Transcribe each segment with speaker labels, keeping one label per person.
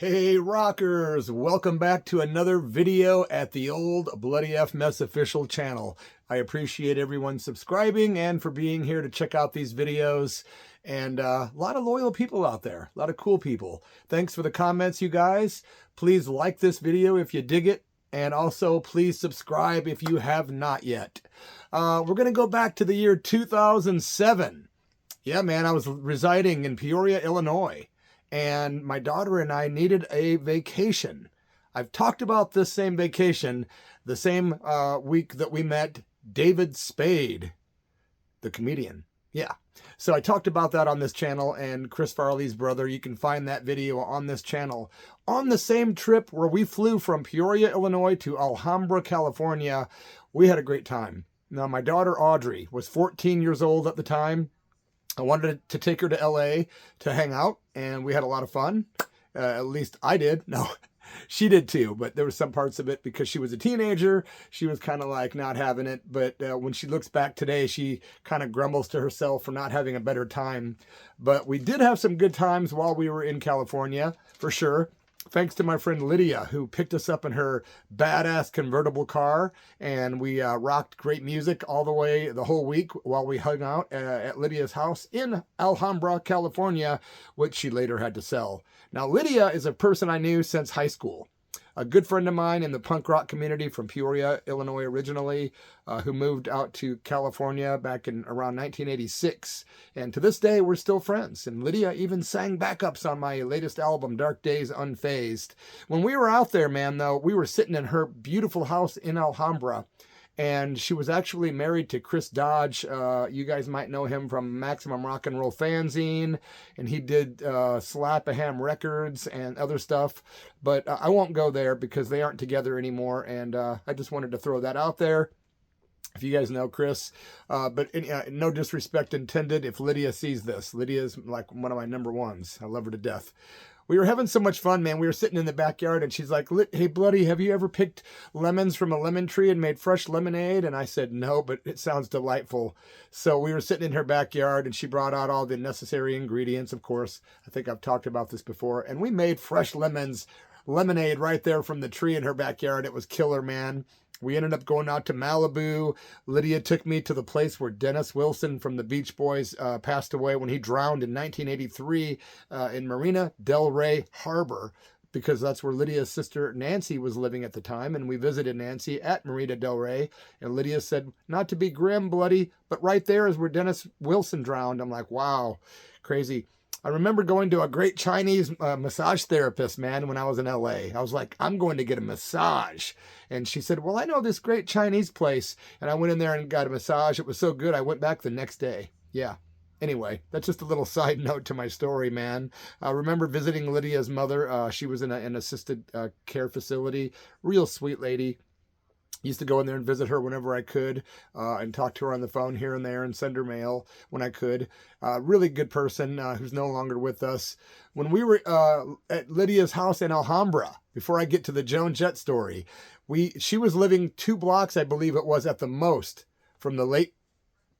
Speaker 1: Hey rockers, welcome back to another video at the old Bloody F Mess official channel. I appreciate everyone subscribing and for being here to check out these videos. And a lot of loyal people out there, a lot of cool people. Thanks for the comments, you guys. Please like this video if you dig it. And also please subscribe if you have not yet. We're going to go back to the year 2007. Yeah, man, I was residing in Peoria, Illinois. And my daughter and I needed a vacation. I've talked about this same vacation, the same week that we met David Spade, the comedian. Yeah. So I talked about that on this channel, and Chris Farley's brother. You can find that video on this channel. On the same trip where we flew from Peoria, Illinois to Hambra, California, we had a great time. Now, my daughter Audrey was 14 years old at the time. I wanted to take her to LA to hang out, and we had a lot of fun. At least I did. No, she did too, but there were some parts of it because she was a teenager. She was kind of like not having it, but when she looks back today, she kind of grumbles to herself for not having a better time. But we did have some good times while we were in California, for sure. Thanks to my friend Lydia, who picked us up in her badass convertible car, and we rocked great music all the whole week while we hung out at Lydia's house in Alhambra, California, which she later had to sell. Now, Lydia is a person I knew since high school. A good friend of mine in the punk rock community from Peoria, Illinois originally, who moved out to California back in around 1986. And to this day, we're still friends. And Lydia even sang backups on my latest album, Dark Days Unfazed. When we were out there, man, though, we were sitting in her beautiful house in Alhambra. And she was actually married to Chris Dodge. You guys might know him from Maximum Rock and Roll Fanzine. And he did Slap-A-Ham Records and other stuff. But I won't go there because they aren't together anymore. And I just wanted to throw that out there. If you guys know Chris, but no disrespect intended if Lydia sees this. Lydia's like one of my number ones. I love her to death. We were having so much fun, man. We were sitting in the backyard and she's like, hey, Bloody, have you ever picked lemons from a lemon tree and made fresh lemonade? And I said, no, but it sounds delightful. So we were sitting in her backyard and she brought out all the necessary ingredients, of course. I think I've talked about this before. And we made fresh lemonade right there from the tree in her backyard. It was killer, man. We ended up going out to Malibu. Lydia took me to the place where Dennis Wilson from the Beach Boys passed away when he drowned in 1983 in Marina Del Rey Harbor, because that's where Lydia's sister Nancy was living at the time. And we visited Nancy at Marina Del Rey. And Lydia said, not to be grim, Bloody, but right there is where Dennis Wilson drowned. I'm like, wow, crazy. I remember going to a great Chinese massage therapist, man, when I was in LA. I was like, I'm going to get a massage. And she said, well, I know this great Chinese place. And I went in there and got a massage. It was so good, I went back the next day. Yeah. Anyway, that's just a little side note to my story, man. I remember visiting Lydia's mother. She was in an assisted care facility. Real sweet lady. Used to go in there and visit her whenever I could and talk to her on the phone here and there and send her mail when I could. Really good person who's no longer with us. When we were at Lydia's house in Alhambra, before I get to the Joan Jett story, she was living 2 blocks, I believe it was at the most, from the late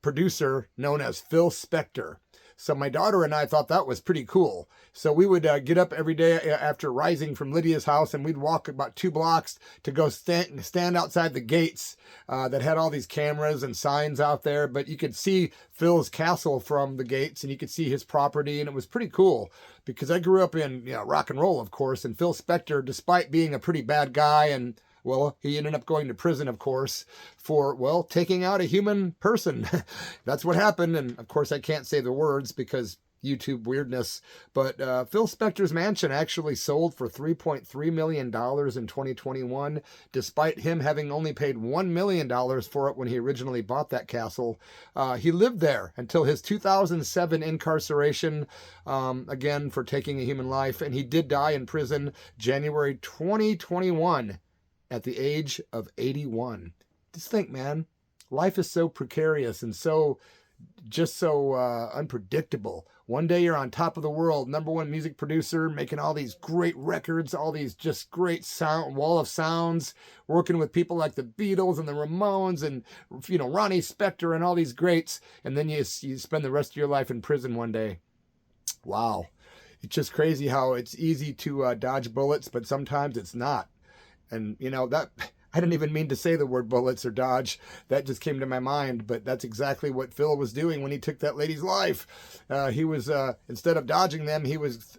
Speaker 1: producer known as Phil Spector. So my daughter and I thought that was pretty cool. So we would get up every day after rising from Lydia's house, and we'd walk about 2 blocks to go stand outside the gates that had all these cameras and signs out there. But you could see Phil's castle from the gates, and you could see his property, and it was pretty cool because I grew up in rock and roll, of course, and Phil Spector, despite being a pretty bad guy, and well, he ended up going to prison, of course, for, well, taking out a human person. That's what happened. And of course, I can't say the words because YouTube weirdness. But Phil Spector's mansion actually sold for $3.3 million in 2021, despite him having only paid $1 million for it when he originally bought that castle. He lived there until his 2007 incarceration, again, for taking a human life. And he did die in prison January 2021. At the age of 81. Just think, man, life is so precarious and so unpredictable. One day you're on top of the world, #1 music producer, making all these great records, all these just great wall of sounds, working with people like the Beatles and the Ramones and, Ronnie Spector and all these greats. And then you spend the rest of your life in prison one day. Wow. It's just crazy how it's easy to dodge bullets, but sometimes it's not. And, you know, that I didn't even mean to say the word bullets or dodge. That just came to my mind, but that's exactly what Phil was doing when he took that lady's life. He was, instead of dodging them, he was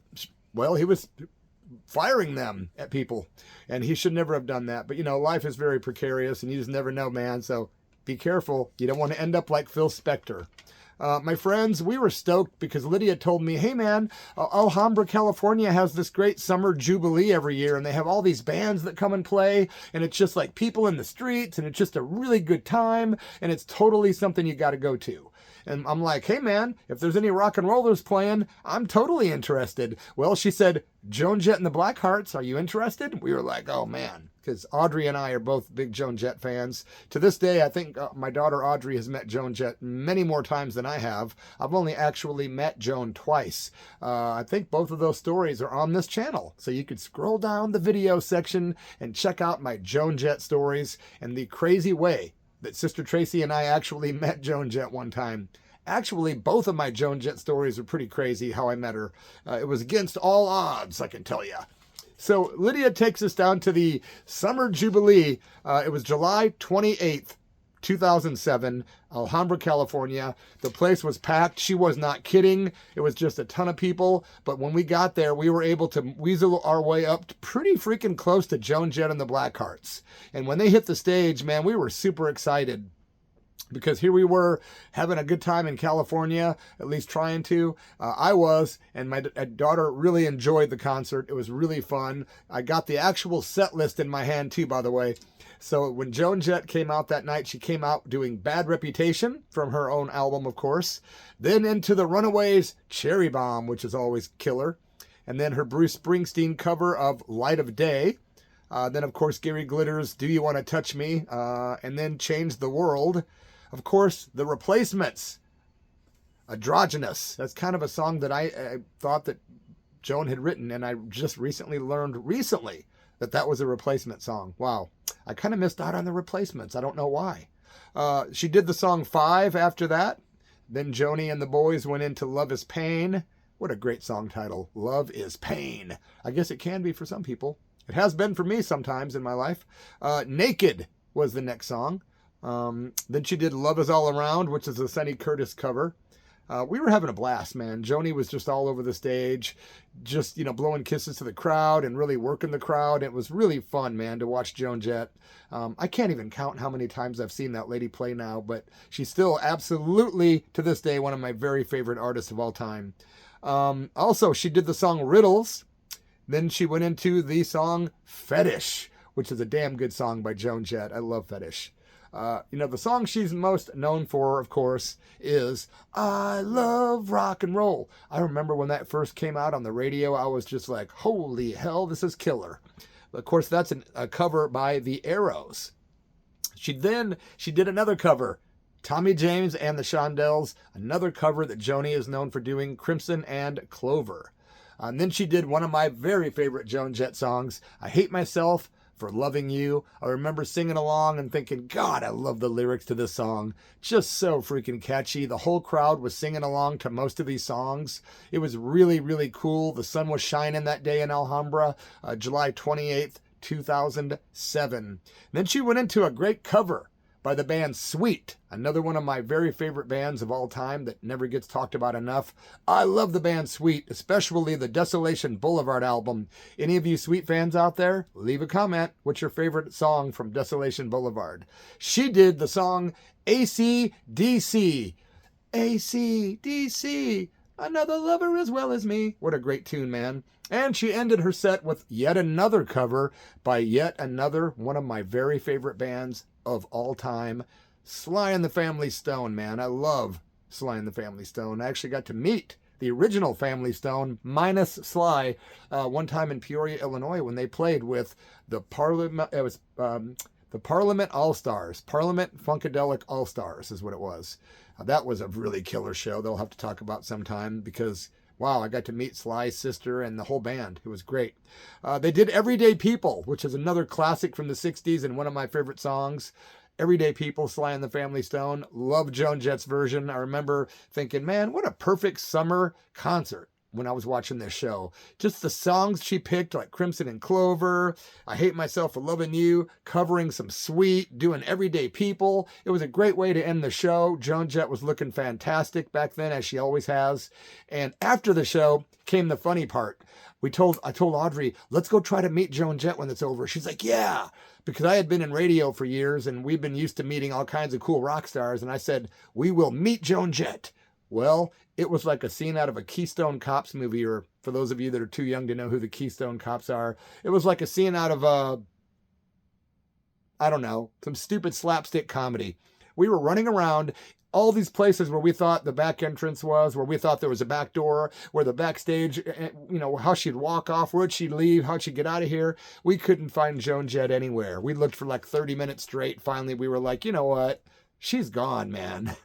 Speaker 1: firing them at people. And he should never have done that. But, you know, life is very precarious and you just never know, man. So be careful. You don't want to end up like Phil Spector. My friends, we were stoked because Lydia told me, hey man, Hambra, California has this great summer Jubilee every year and they have all these bands that come and play and it's just like people in the streets and it's just a really good time and it's totally something you got to go to. And I'm like, hey man, if there's any rock and rollers playing, I'm totally interested. Well, she said, Joan Jett and the Blackhearts, are you interested? We were like, oh man, because Audrey and I are both big Joan Jett fans. To this day, I think my daughter Audrey has met Joan Jett many more times than I have. I've only actually met Joan twice. I think both of those stories are on this channel. So you could scroll down the video section and check out my Joan Jett stories and the crazy way that Sister Tracy and I actually met Joan Jett one time. Actually, both of my Joan Jett stories are pretty crazy how I met her. It was against all odds, I can tell you. So Lydia takes us down to the Summer Jubilee. It was July 28th, 2007, Hambra, California. The place was packed. She was not kidding. It was just a ton of people. But when we got there, we were able to weasel our way up to pretty freaking close to Joan Jett and the Blackhearts. And when they hit the stage, man, we were super excited. Because here we were having a good time in California, at least trying to. I was, and my daughter really enjoyed the concert. It was really fun. I got the actual set list in my hand too, by the way. So when Joan Jett came out that night, she came out doing Bad Reputation from her own album, of course. Then into the Runaways' Cherry Bomb, which is always killer. And then her Bruce Springsteen cover of Light of Day. Then, of course, Gary Glitter's Do You Want to Touch Me? And then Change the World. Of course, The Replacements, Androgynous. That's kind of a song that I thought that Joan had written, and I just learned that that was a Replacement song. Wow, I kind of missed out on The Replacements. I don't know why. She did the song 5 after that. Then Joni and the boys went into Love is Pain. What a great song title, Love is Pain. I guess it can be for some people. It has been for me sometimes in my life. Naked was the next song. Then she did Love Is All Around, which is a Sonny Curtis cover. We were having a blast, man. Joni was just all over the stage, just, you know, blowing kisses to the crowd and really working the crowd. It was really fun, man, to watch Joan Jett. I can't even count how many times I've seen that lady play now, but she's still absolutely, to this day, one of my very favorite artists of all time. Also, she did the song Riddles. Then she went into the song Fetish, which is a damn good song by Joan Jett. I love Fetish. You know, the song she's most known for, of course, is I Love Rock and Roll. I remember when that first came out on the radio, I was just like, holy hell, this is killer. But of course, that's a cover by the Arrows. She did another cover, Tommy James and the Shondells, another cover that Joni is known for doing, Crimson and Clover. And then she did one of my very favorite Joan Jett songs, I Hate Myself for Loving You. I remember singing along and thinking, God, I love the lyrics to this song. Just so freaking catchy. The whole crowd was singing along to most of these songs. It was really, really cool. The sun was shining that day in Alhambra, July 28th, 2007. Then she went into a great cover by the band Sweet, another one of my very favorite bands of all time that never gets talked about enough. I love the band Sweet, especially the Desolation Boulevard album. Any of you Sweet fans out there, leave a comment. What's your favorite song from Desolation Boulevard? She did the song AC/DC. AC/DC, another lover as well as me. What a great tune, man. And she ended her set with yet another cover by yet another one of my very favorite bands of all time, Sly and the Family Stone, man. I love Sly and the Family Stone. I actually got to meet the original Family Stone minus Sly one time in Peoria, Illinois, when they played with the Parliament. It was the Parliament All-Stars. Parliament Funkadelic All-Stars is what it was. That was a really killer show. They'll have to talk about sometime because, wow, I got to meet Sly's sister and the whole band. It was great. They did Everyday People, which is another classic from the 60s and one of my favorite songs. Everyday People, Sly and the Family Stone. Love Joan Jett's version. I remember thinking, man, what a perfect summer concert. when I was watching this show. Just the songs she picked, like Crimson and Clover, I Hate Myself for Loving You, covering some Sweet, doing Everyday People. It was a great way to end the show. Joan Jett was looking fantastic back then, as she always has. And after the show came the funny part. I told Audrey, let's go try to meet Joan Jett when it's over. She's like, yeah, because I had been in radio for years and we've been used to meeting all kinds of cool rock stars. And I said, we will meet Joan Jett. Well, it was like a scene out of a Keystone Cops movie, or for those of you that are too young to know who the Keystone Cops are, it was like a scene out of I don't know, some stupid slapstick comedy. We were running around all these places where we thought the back entrance was, where we thought there was a back door, where the backstage, you know, how she'd walk off, where'd she leave, how'd she get out of here. We couldn't find Joan Jett anywhere. We looked for like 30 minutes straight. Finally, we were like, you know what? She's gone, man.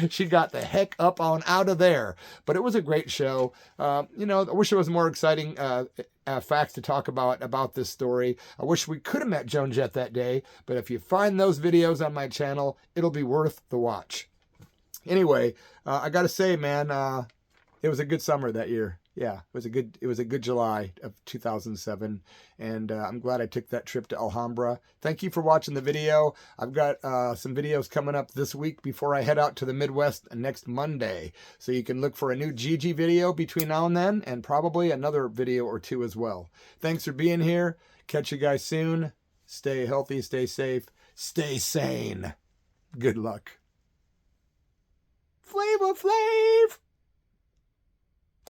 Speaker 1: She got the heck up on out of there. But it was a great show. You know, I wish there was more exciting facts to talk about this story. I wish we could have met Joan Jett that day. But if you find those videos on my channel, it'll be worth the watch. Anyway, I got to say, man, it was a good summer that year. Yeah, it was a good July of 2007, and I'm glad I took that trip to Alhambra. Thank you for watching the video. I've got some videos coming up this week before I head out to the Midwest next Monday, so you can look for a new Gigi video between now and then, and probably another video or two as well. Thanks for being here. Catch you guys soon. Stay healthy, stay safe, stay sane. Good luck. Flavor Flav!